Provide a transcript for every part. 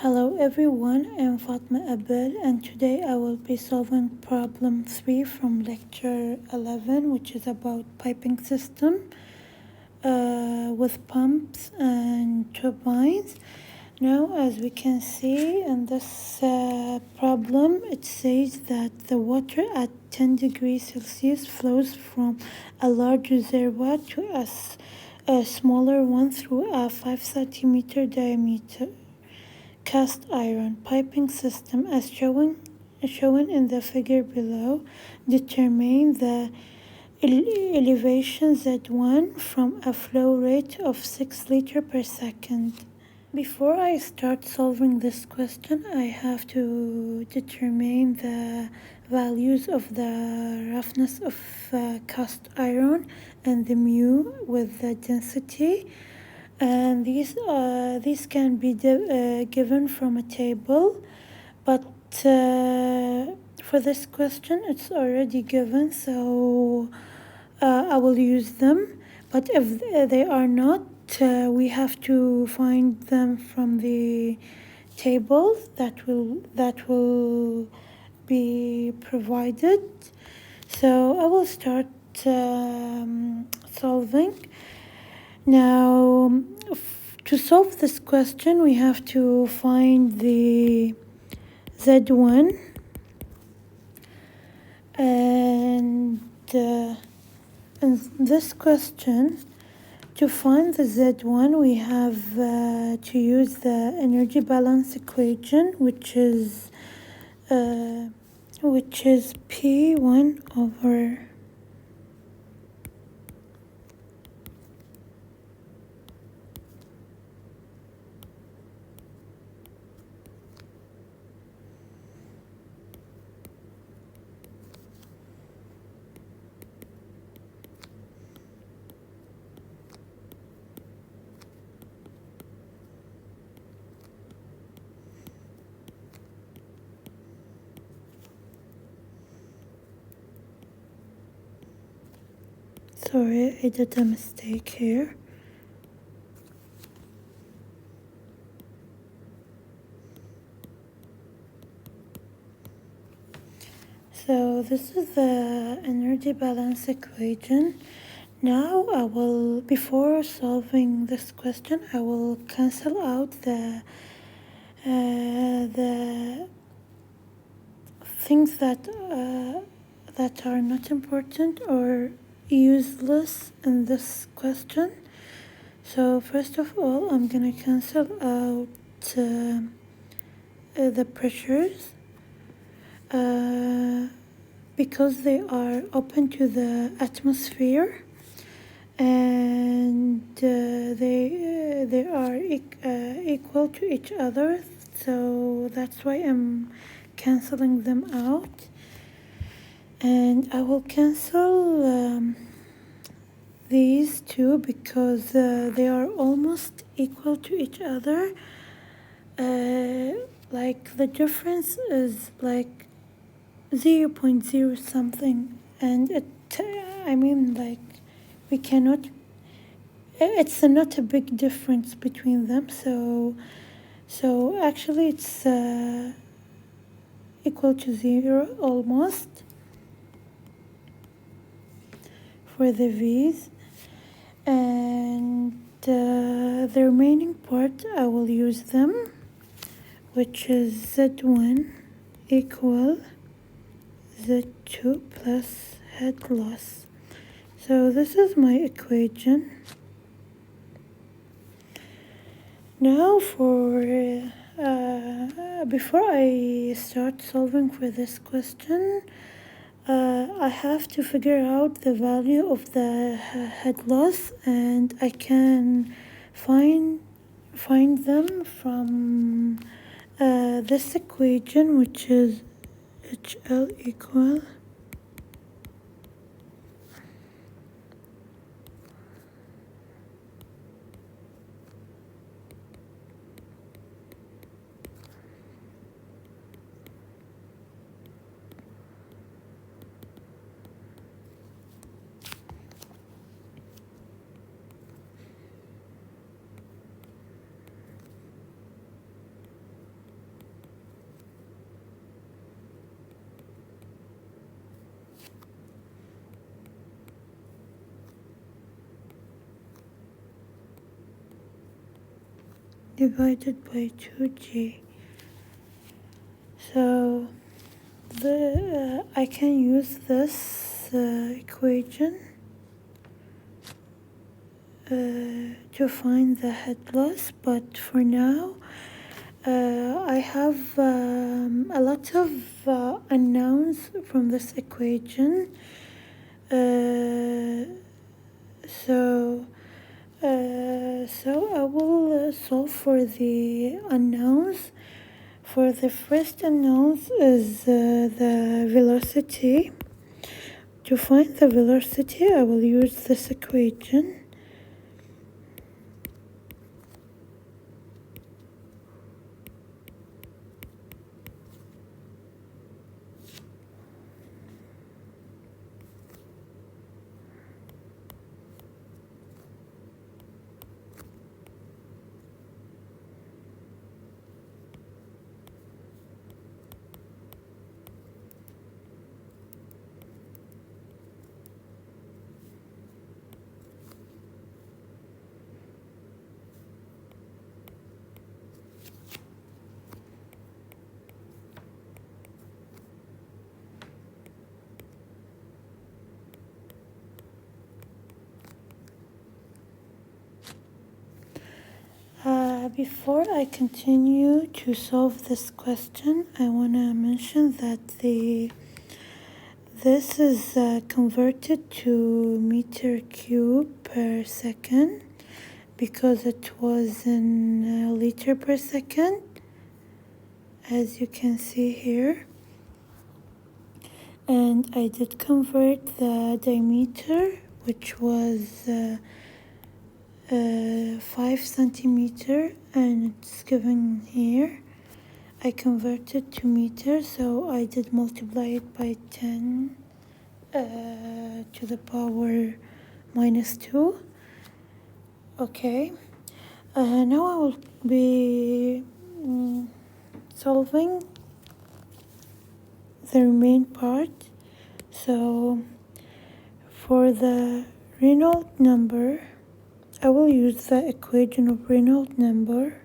Hello everyone, I'm Fatma Abel and today I will be solving problem 3 from lecture 11, which is about piping system with pumps and turbines. Now as we can see in this problem, it says that the water at 10 degrees Celsius flows from a large reservoir to a smaller one through a 5 centimeter diameter cast iron piping system as shown in the figure below. Determine the elevation Z1 from a flow rate of 6 liters per second. Before I start solving this question, I have to determine the values of the roughness of cast iron and the mu with the density, and these can be given from a table, but for this question it's already given, so I will use them. But if they are not, we have to find them from the table that will be provided. So I will start solving. Now, to solve this question, we have to find the Z1, and in this question, to find the Z1, we have to use the energy balance equation, which is P1 over Sorry, I did a mistake here. So this is the energy balance equation. Now before solving this question, I will cancel out the things that are not important or useless in this question. So first of all, I'm gonna cancel out the pressures because they are open to the atmosphere, and they are equal to each other, so that's why I'm canceling them out. And I will cancel these two because they are almost equal to each other. Like the difference is like 0.0 something, and we cannot, it's not a big difference between them, so actually it's equal to 0 almost for the V's. And the remaining part I will use them, which is Z1 equal Z2 plus head loss. So this is my equation. Now before I start solving for this question, I have to figure out the value of the head loss, and I can find them from this equation, which is HL equal divided by 2g. So I can use this equation to find the head loss, but for now I have a lot of unknowns from this equation. So I will solve for the unknowns. For the first unknowns is the velocity. To find the velocity, I will use this equation. Before I continue to solve this question, I want to mention that this is converted to meter cube per second because it was in liter per second, as you can see here. And I did convert the diameter, which was 5 centimeter, and it's given here. I converted to meters, so I did multiply it by 10 to the power minus 2. Okay, now I will be solving the remaining part. So for the Reynolds number, I will use the equation of Reynolds number.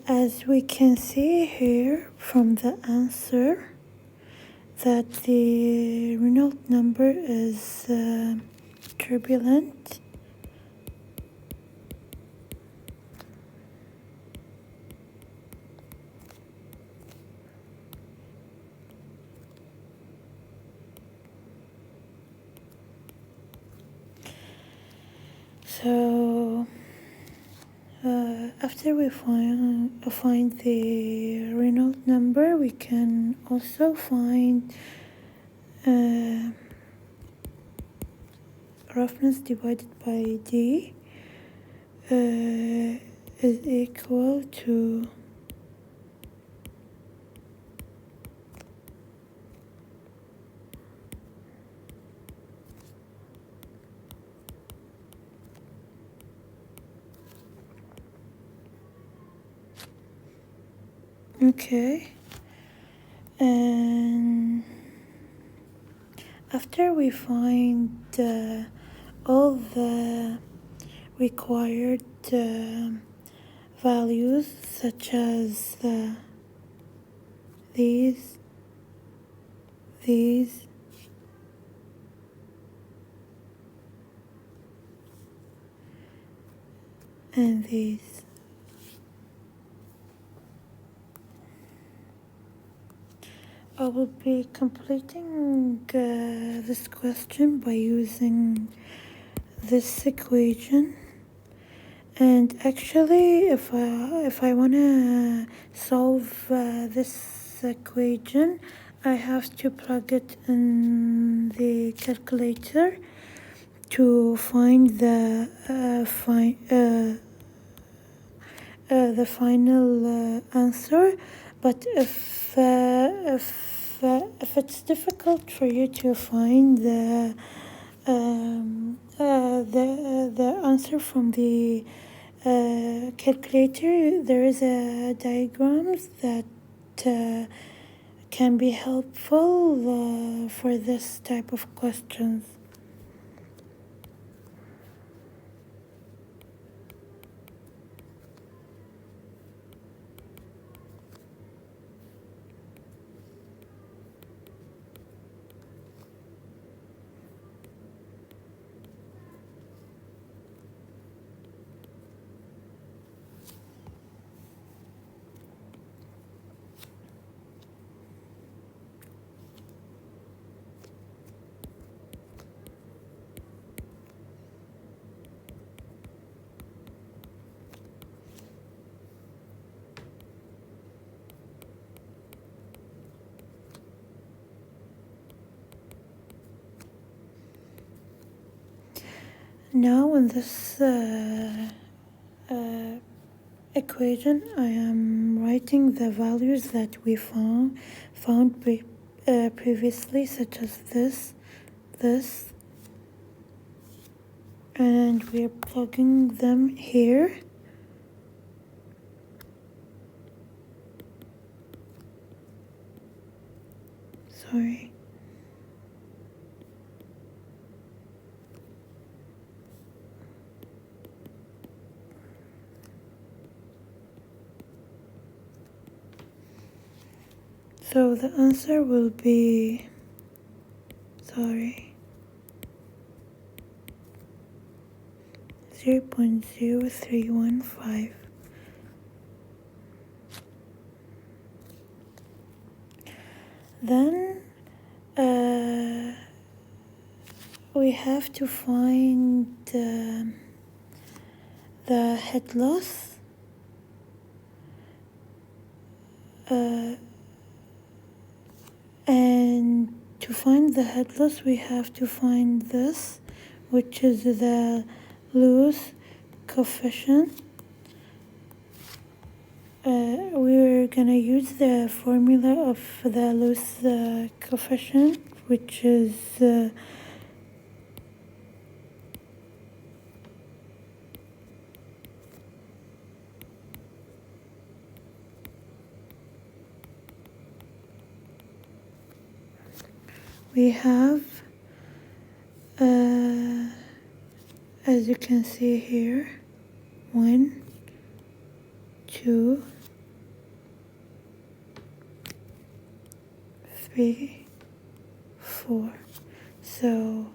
As we can see here from the answer, that the Reynolds number is turbulent. So after we find the Reynolds number, we can also find roughness divided by D is equal to okay. And after we find all the required values, such as these, and these, I will be completing this question by using this equation, And actually, if I want to solve this equation, I have to plug it in the calculator to find the final answer. But if it's difficult for you to find the answer from the calculator, there is a diagrams that can be helpful for this type of questions. Now in this equation, I am writing the values that we found previously, such as this, and we're plugging them here. Sorry. So the answer will be, 0.0315. Then we have to find the head loss. And to find the head loss, we have to find this, which is the loss coefficient. We're gonna use the formula of the loss coefficient, which is we have, as you can see here, 1, 2, 3, 4. So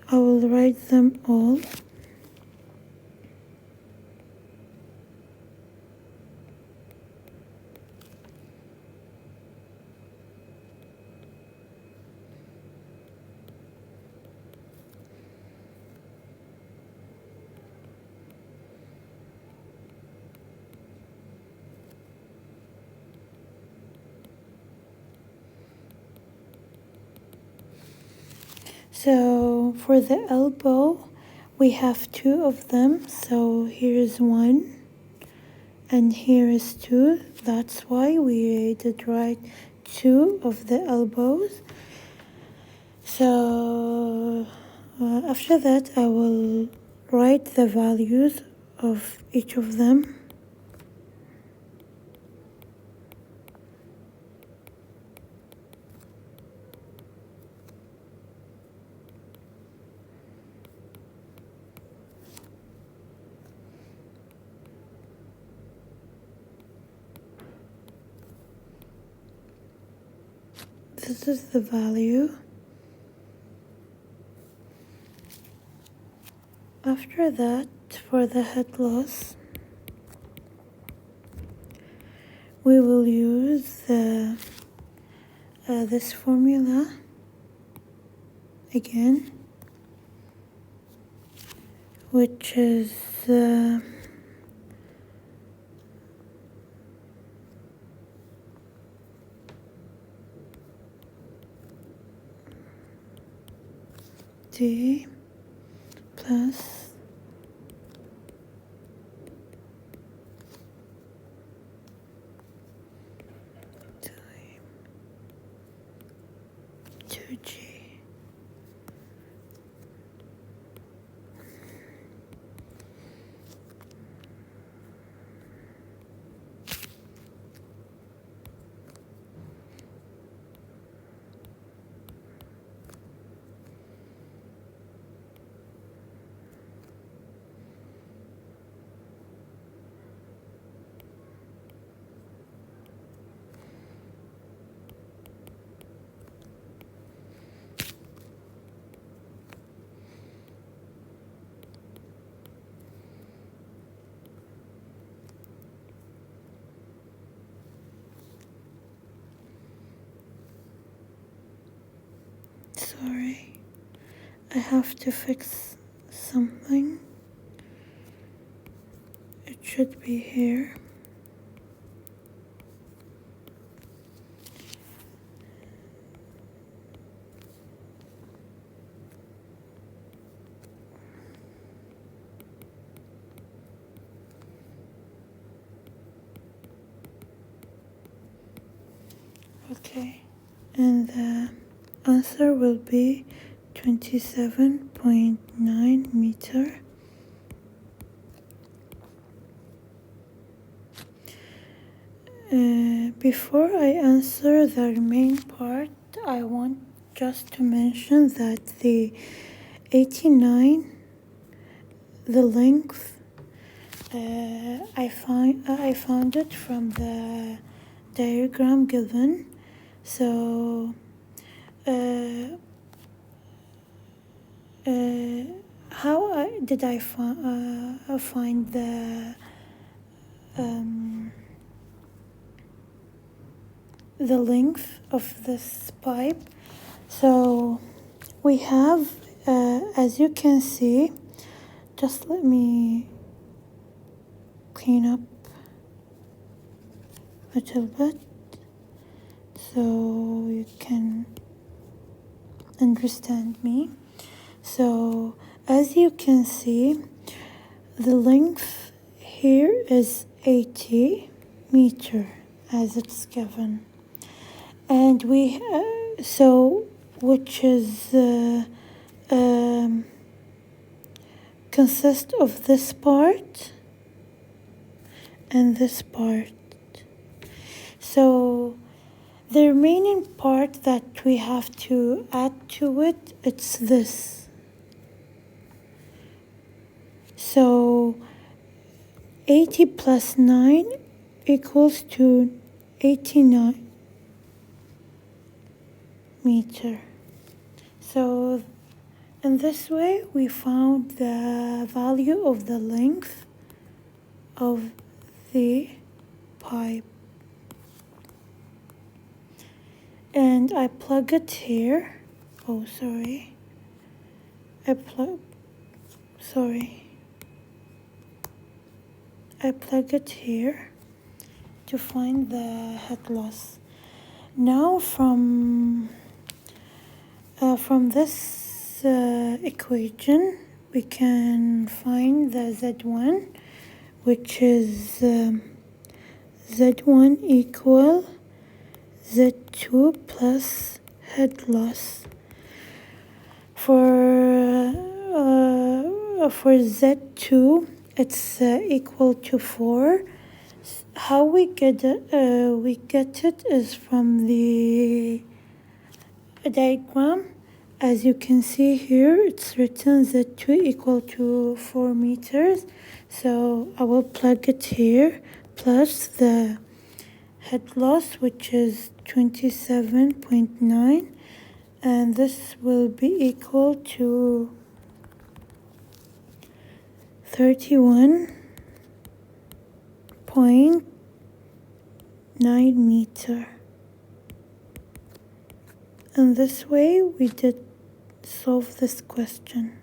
I will write them all. So for the elbow, we have 2 of them. So here is 1 and here is 2. That's why we did write 2 of the elbows. So after that, I will write the values of each of them. This is the value. After that, for the head loss, we will use this formula again, which is d plus time 2g. Sorry, I have to fix something. It should be here. Okay, and the answer will be 27.9 meter. Before I answer the remaining part, I want just to mention that the 89, the length, I found it from the diagram given. So how did I find the length of this pipe? So we have, as you can see, just let me clean up a little bit so you can understand me. So as you can see, the length here is 80 meter as it's given, and we which is consists of this part and this part. So the remaining part that we have to add to it, it's this. So 80 plus 9 equals to 89 meter. So in this way we found the value of the length of the pipe, and I plug it here. Oh, sorry. I plug it here to find the head loss. Now from this equation we can find the Z1, which is Z1 equal Z2 plus head loss. For Z2 it's equal to 4. How we get it? We get it is from the diagram. As you can see here, it's written Z2 equal to 4 meters. So I will plug it here, plus the head loss, which is 27.9, and this will be equal to 31.9 meter. And this way we did solve this question.